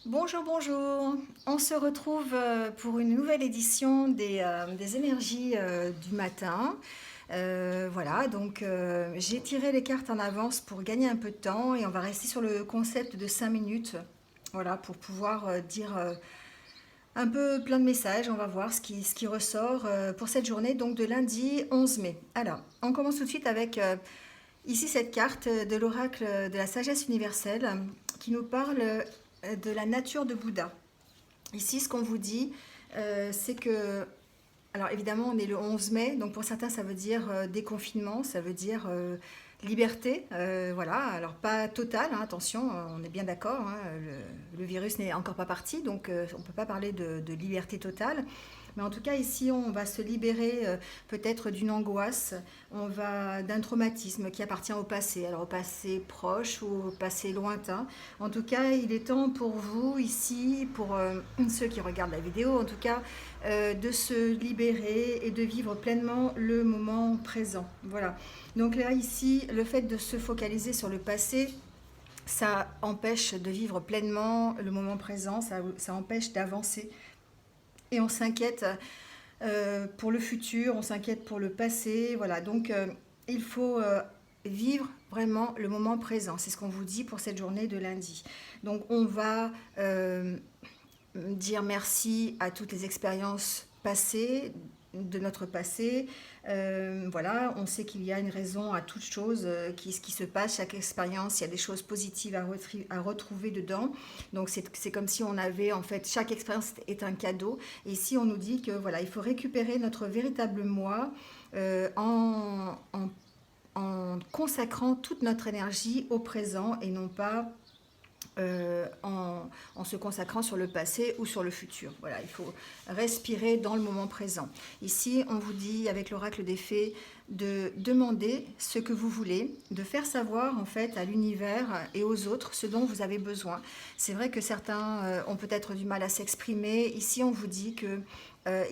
Bonjour, bonjour. On se retrouve pour une nouvelle édition des énergies du matin. Voilà, donc j'ai tiré les cartes en avance pour gagner un peu de temps et on va rester sur le concept de 5 minutes. Voilà, pour pouvoir dire un peu plein de messages. On va voir ce qui ressort pour cette journée, donc de lundi 11 mai. Alors, on commence tout de suite avec ici cette carte de l'oracle de la sagesse universelle qui nous parle de la nature de Bouddha. Ici, ce qu'on vous dit, c'est que, alors évidemment, on est le 11 mai, donc pour certains, ça veut dire déconfinement, ça veut dire liberté, voilà, alors pas totale, hein, attention, on est bien d'accord, hein, le virus n'est encore pas parti, donc on ne peut pas parler de liberté totale. Mais en tout cas, ici, on va se libérer peut-être d'une angoisse, on va d'un traumatisme qui appartient au passé, alors au passé proche ou au passé lointain. En tout cas, il est temps pour vous ici, pour ceux qui regardent la vidéo, en tout cas, de se libérer et de vivre pleinement le moment présent. Voilà. Donc là, ici, le fait de se focaliser sur le passé, ça empêche de vivre pleinement le moment présent, ça empêche d'avancer. Et on s'inquiète pour le futur, on s'inquiète pour le passé. Voilà, donc il faut vivre vraiment le moment présent. C'est ce qu'on vous dit pour cette journée de lundi. Donc on va dire merci à toutes les expériences passées, de notre passé. Voilà, on sait qu'il y a une raison à toute chose qui se passe, chaque expérience, il y a des choses positives à retrouver dedans. Donc c'est comme si on avait, en fait, chaque expérience est un cadeau. Et ici, on nous dit que voilà, il faut récupérer notre véritable moi en consacrant toute notre énergie au présent et non pas en se consacrant sur le passé ou sur le futur. Voilà, il faut respirer dans le moment présent. Ici, on vous dit, avec l'oracle des fées, de demander ce que vous voulez, de faire savoir en fait à l'univers et aux autres ce dont vous avez besoin. C'est vrai que certains ont peut-être du mal à s'exprimer. Ici, on vous dit que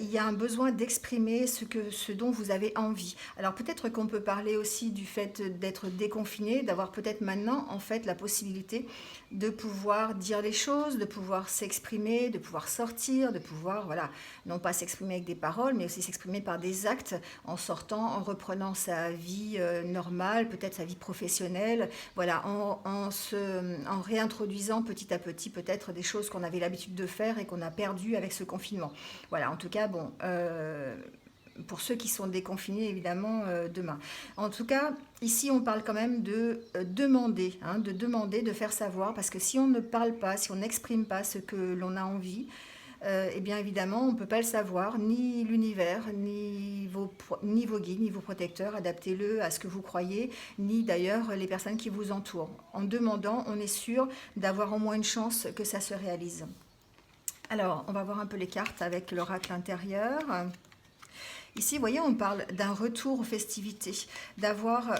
il y a un besoin d'exprimer ce dont vous avez envie. Alors peut-être qu'on peut parler aussi du fait d'être déconfiné, d'avoir peut-être maintenant en fait la possibilité de pouvoir dire les choses, de pouvoir s'exprimer, de pouvoir sortir, de pouvoir, voilà, non pas s'exprimer avec des paroles, mais aussi s'exprimer par des actes, en sortant, en reprenant sa vie normale, peut-être sa vie professionnelle, voilà, en réintroduisant petit à petit peut-être des choses qu'on avait l'habitude de faire et qu'on a perdues avec ce confinement. Voilà, en tout cas, bon, pour ceux qui sont déconfinés, évidemment, demain. En tout cas, ici, on parle quand même de demander, hein, de demander, de faire savoir, parce que si on ne parle pas, si on n'exprime pas ce que l'on a envie, eh bien évidemment, on ne peut pas le savoir, ni l'univers, ni vos guides, ni vos protecteurs, adaptez-le à ce que vous croyez, ni d'ailleurs les personnes qui vous entourent. En demandant, on est sûr d'avoir au moins une chance que ça se réalise. Alors, on va voir un peu les cartes avec l'oracle intérieur. Ici, vous voyez, on parle d'un retour aux festivités, d'avoir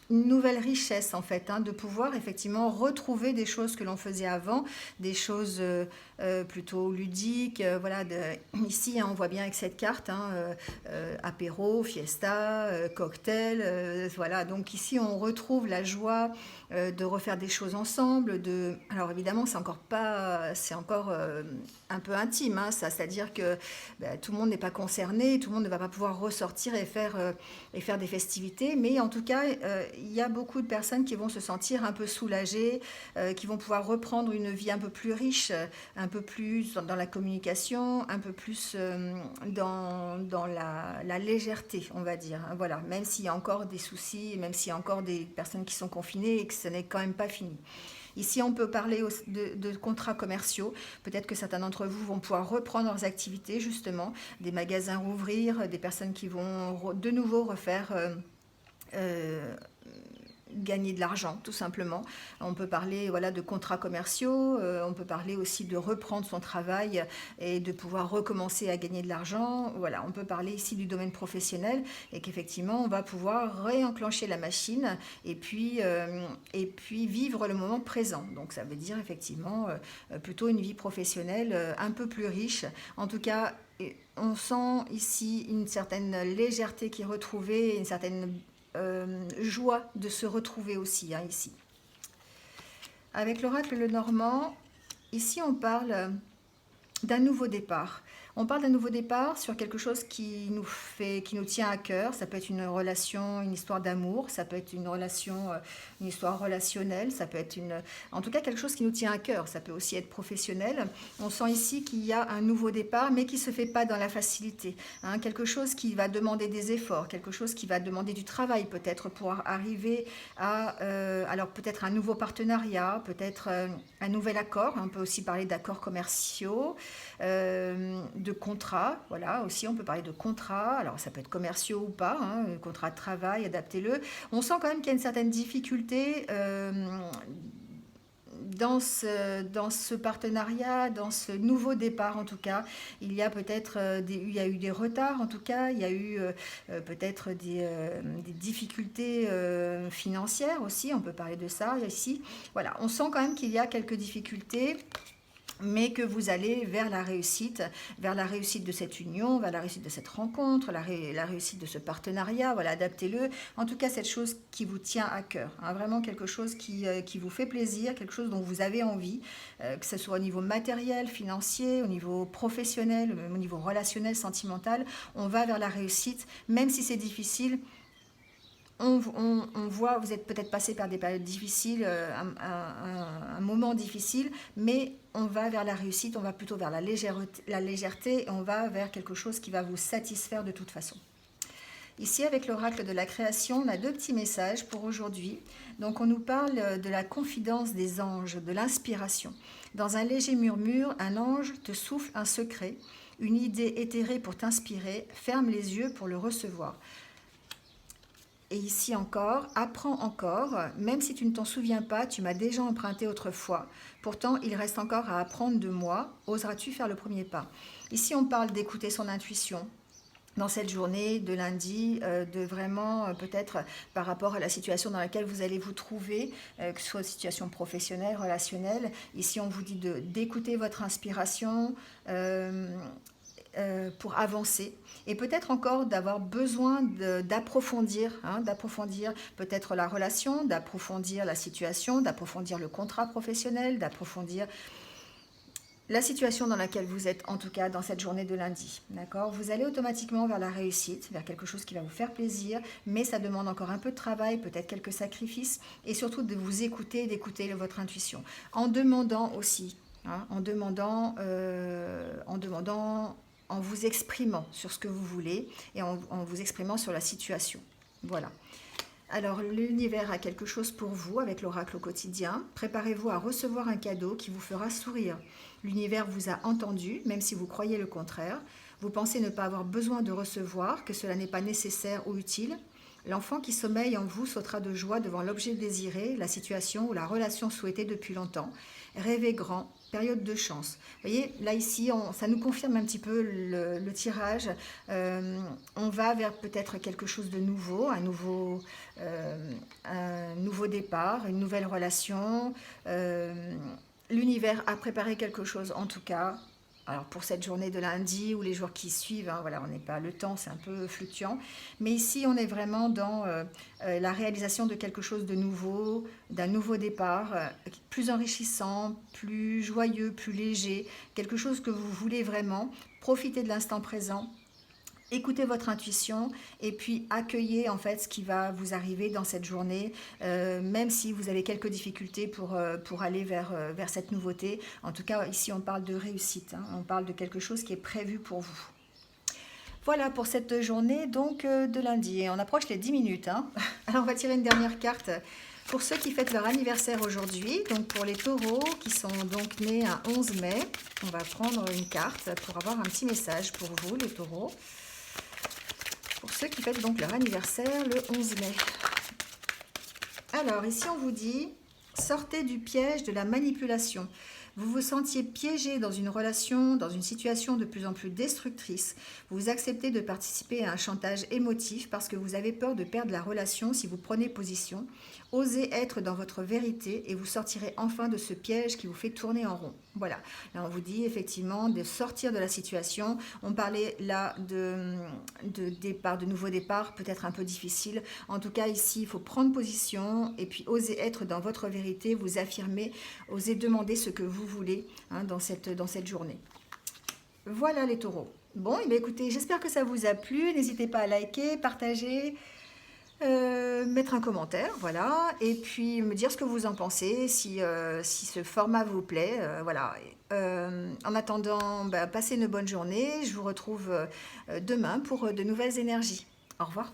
une nouvelle richesse en fait, hein, de pouvoir effectivement retrouver des choses que l'on faisait avant, des choses plutôt ludiques. Voilà, ici, hein, on voit bien avec cette carte, hein, apéro, fiesta, cocktail. Voilà, donc ici, on retrouve la joie de refaire des choses ensemble. Alors évidemment, c'est encore un peu intime, hein, ça, c'est-à-dire que tout le monde n'est pas concerné, tout le monde ne va pas pouvoir ressortir et faire des festivités, mais en tout cas, il y a beaucoup de personnes qui vont se sentir un peu soulagées, qui vont pouvoir reprendre une vie un peu plus riche, un peu plus dans la communication, un peu plus dans la légèreté, on va dire. Voilà, même s'il y a encore des soucis, même s'il y a encore des personnes qui sont confinées et que ce n'est quand même pas fini. Ici, on peut parler de contrats commerciaux. Peut-être que certains d'entre vous vont pouvoir reprendre leurs activités, justement, des magasins rouvrir, des personnes qui vont de nouveau refaire euh, gagner de l'argent, tout simplement. On peut parler, voilà, de contrats commerciaux, on peut parler aussi de reprendre son travail et de pouvoir recommencer à gagner de l'argent. Voilà, on peut parler ici du domaine professionnel et qu'effectivement, on va pouvoir réenclencher la machine et puis vivre le moment présent. Donc ça veut dire effectivement plutôt une vie professionnelle un peu plus riche. En tout cas, on sent ici une certaine légèreté qui est retrouvée, une certaine joie de se retrouver aussi, hein, ici. Avec l'oracle le Normand, ici on parle d'un nouveau départ. On parle d'un nouveau départ sur quelque chose qui nous tient à cœur. Ça peut être une relation, une histoire d'amour, ça peut être une relation, une histoire relationnelle, ça peut être en tout cas quelque chose qui nous tient à cœur. Ça peut aussi être professionnel. On sent ici qu'il y a un nouveau départ, mais qui se fait pas dans la facilité. Hein, quelque chose qui va demander des efforts, quelque chose qui va demander du travail peut-être pour arriver à, alors peut-être un nouveau partenariat, peut-être un nouvel accord. On peut aussi parler d'accords commerciaux. De contrats, voilà, aussi on peut parler de contrats, alors ça peut être commerciaux ou pas, hein, contrat de travail, adaptez-le. On sent quand même qu'il y a une certaine difficulté dans ce partenariat, dans ce nouveau départ en tout cas. Il y a peut-être il y a eu des retards en tout cas, il y a eu peut-être des difficultés financières aussi, on peut parler de ça ici. Voilà, on sent quand même qu'il y a quelques difficultés, mais que vous allez vers la réussite de cette union, vers la réussite de cette rencontre, la réussite de ce partenariat, voilà, adaptez-le. En tout cas, cette chose qui vous tient à cœur, hein, vraiment quelque chose qui vous fait plaisir, quelque chose dont vous avez envie, que ce soit au niveau matériel, financier, au niveau professionnel, au niveau relationnel, sentimental, on va vers la réussite, même si c'est difficile. On voit, vous êtes peut-être passé par des périodes difficiles, un moment difficile, mais on va vers la réussite, on va plutôt vers la légèreté, et on va vers quelque chose qui va vous satisfaire de toute façon. Ici, avec l'oracle de la création, on a deux petits messages pour aujourd'hui. Donc, on nous parle de la confidence des anges, de l'inspiration. Dans un léger murmure, un ange te souffle un secret, une idée éthérée pour t'inspirer, ferme les yeux pour le recevoir. Et ici encore, apprends encore, même si tu ne t'en souviens pas, tu m'as déjà emprunté autrefois. Pourtant, il reste encore à apprendre de moi. Oseras-tu faire le premier pas? Ici, on parle d'écouter son intuition. Dans cette journée de lundi, de vraiment peut-être par rapport à la situation dans laquelle vous allez vous trouver, que ce soit une situation professionnelle, relationnelle. Ici, on vous dit d'écouter votre inspiration, pour avancer, et peut-être encore d'avoir besoin d'approfondir, hein, d'approfondir peut-être la relation, d'approfondir la situation, d'approfondir le contrat professionnel, d'approfondir la situation dans laquelle vous êtes, en tout cas dans cette journée de lundi. D'accord? Vous allez automatiquement vers la réussite, vers quelque chose qui va vous faire plaisir, mais ça demande encore un peu de travail, peut-être quelques sacrifices, et surtout de vous écouter, d'écouter votre intuition. En demandant aussi, hein, en vous exprimant sur ce que vous voulez et en vous exprimant sur la situation. Voilà. Alors, l'univers a quelque chose pour vous avec l'oracle au quotidien. Préparez-vous à recevoir un cadeau qui vous fera sourire. L'univers vous a entendu, même si vous croyez le contraire. Vous pensez ne pas avoir besoin de recevoir, que cela n'est pas nécessaire ou utile. L'enfant qui sommeille en vous sautera de joie devant l'objet désiré, la situation ou la relation souhaitée depuis longtemps. Rêvez grand, période de chance. Vous voyez, là ici, ça nous confirme un petit peu le tirage. On va vers peut-être quelque chose de nouveau, un nouveau départ, une nouvelle relation. L'univers a préparé quelque chose en tout cas. Alors pour cette journée de lundi ou les jours qui suivent, hein, voilà, on n'est pas, le temps c'est un peu fluctuant, mais ici on est vraiment dans la réalisation de quelque chose de nouveau, d'un nouveau départ, plus enrichissant, plus joyeux, plus léger, quelque chose que vous voulez vraiment. Profitez de l'instant présent. Écoutez votre intuition et puis accueillez en fait ce qui va vous arriver dans cette journée, même si vous avez quelques difficultés pour aller vers cette nouveauté. En tout cas, ici, on parle de réussite, hein, on parle de quelque chose qui est prévu pour vous. Voilà pour cette journée donc de lundi. Et on approche les 10 minutes. Hein. Alors, on va tirer une dernière carte. Pour ceux qui fêtent leur anniversaire aujourd'hui, donc pour les taureaux qui sont donc nés un 11 mai, on va prendre une carte pour avoir un petit message pour vous, les taureaux. Pour ceux qui fêtent donc leur anniversaire le 11 mai. Alors, ici, on vous dit, sortez du piège de la manipulation. Vous vous sentiez piégé dans une relation, dans une situation de plus en plus destructrice. Vous acceptez de participer à un chantage émotif parce que vous avez peur de perdre la relation si vous prenez position. Osez être dans votre vérité et vous sortirez enfin de ce piège qui vous fait tourner en rond. Voilà, là on vous dit effectivement de sortir de la situation. On parlait là de départ, de nouveau départ, peut-être un peu difficile. En tout cas ici, il faut prendre position et puis oser être dans votre vérité. vérité, vous affirmer, osez demander ce que vous voulez hein, dans cette journée. Voilà les taureaux. Bon, eh bien, écoutez, j'espère que ça vous a plu. N'hésitez pas à liker, partager, mettre un commentaire, voilà, et puis me dire ce que vous en pensez, si ce format vous plaît, voilà. En attendant, passez une bonne journée. Je vous retrouve demain pour de nouvelles énergies. Au revoir.